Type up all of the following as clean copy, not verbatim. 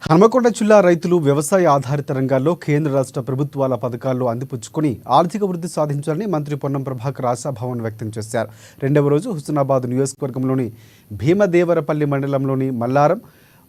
హన్మకొండ జిల్లా రైతులు వ్యవసాయ ఆధారిత రంగాల్లో కేంద్ర రాష్ట్ర ప్రభుత్వాల పథకాల్లో అందిపుచ్చుకుని ఆర్థిక వృద్ధి సాధించాలని మంత్రి పొన్నం ప్రభాకర్ ఆశాభావం వ్యక్తం చేశారు. రెండవ రోజు హుస్నాబాద్ నియోజకవర్గంలోని భీమదేవరపల్లి మండలంలోని మల్లారం,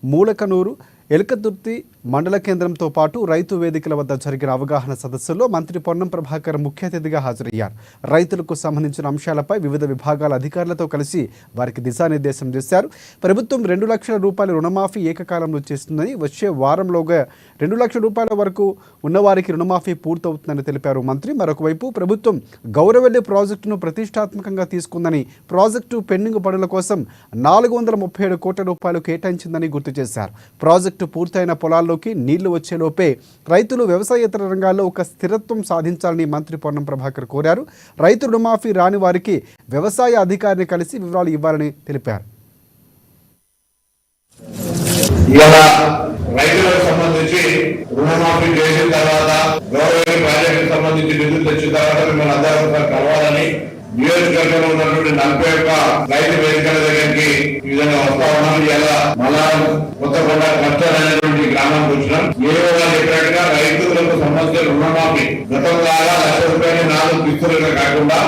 మూలకనూరు, ఎలకతుర్తి మండల కేంద్రంతో పాటు రైతు వేదికల వద్ద జరిగిన అవగాహన సదస్సులో మంత్రి పొన్నం ప్రభాకర్ ముఖ్య అతిథిగా హాజరయ్యారు. రైతులకు సంబంధించిన అంశాలపై వివిధ విభాగాల అధికారులతో కలిసి వారికి దిశానిర్దేశం చేశారు. ప్రభుత్వం 2 లక్షల రూపాయల రుణమాఫీ ఏకకాలంలో చేస్తుందని, వచ్చే వారంలోగా 2 లక్షల రూపాయల వరకు ఉన్నవారికి రుణమాఫీ పూర్తవుతుందని తెలిపారు మంత్రి. మరొకవైపు ప్రభుత్వం గౌరవెల్లి ప్రాజెక్టును ప్రతిష్టాత్మకంగా తీసుకుందని, ప్రాజెక్టు పెండింగ్ పనుల కోసం 437 కోట్ల రూపాయలు కేటాయించిందని గుర్తు చేశారు. ప్రాజెక్టు పూర్తయిన పొలాల్లోకి నీళ్లు వచ్చేలోపే రైతులు వ్యవసాయేతర రంగాల్లో ఒక స్థిరత్వం సాధించాలని మంత్రి పొన్నం ప్రభాకర్ కోరారు. రైతు రుణమాఫీ రాని వారికి వ్యవసాయ అధికారిని కలిసి వివరాలు ఇవ్వాలని తెలిపారు. రైతులకు సంబంధించి రుణమాఫీ చేసిన తర్వాత గౌరవ ప్రాజెక్టు సంబంధించి నిధులు తెచ్చిన తర్వాత మిమ్మల్ని అందరూ కలవాలని నియోజకవర్గంలో ఉన్నటువంటి 41 రైతు వేదికల దగ్గరికి ఈ విధంగా వస్తా ఉన్నాం. ఇలా మల్లారం కొత్తకొండ కస్టర్ అనేటువంటి గ్రామానికి వచ్చినాం. ఏవో చెప్పినట్టుగా రైతులకు సంబంధించిన రుణమాఫీ గతంలో 1 లక్ష రూపాయలు 4 కిస్తులుగా కాకుండా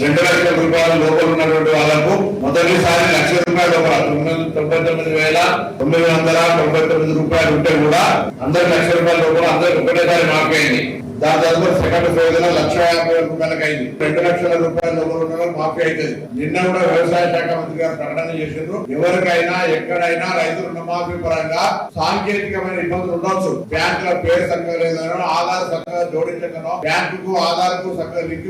2 లక్షల రూపాయల లోపల ఉన్నటువంటి వాళ్లకు మొదటిసారి 1 లక్ష రూపాయల లోపల 99,999 రూపాయలు ఉంటే కూడా అందరికి 1 లక్ష రూపాయల లోపల అందరికి ఒకటేసారి మాఫీ అయింది. దాని తదుపరి సెకండ్ ఫేజ్ లో 1,50,000 రూపాయలకు అయింది. 2 లక్షల రూపాయల లోపల మాఫీ అవుతుంది. నిన్న కూడా వ్యవసాయ శాఖ మంత్రి గారు ప్రకటన చేసిండ్రు. ఎవరికైనా ఎక్కడైనా రైతు రుణమాఫీ పరంగా సాంకేతికమైన ఇబ్బందులు ఉండొచ్చు. బ్యాంకుల పేరు చక్కగా లేదనో, ఆధార్ చక్కగా జోడించకనో, బ్యాంకుకు ఆధార్ కు చక్కగా లింక్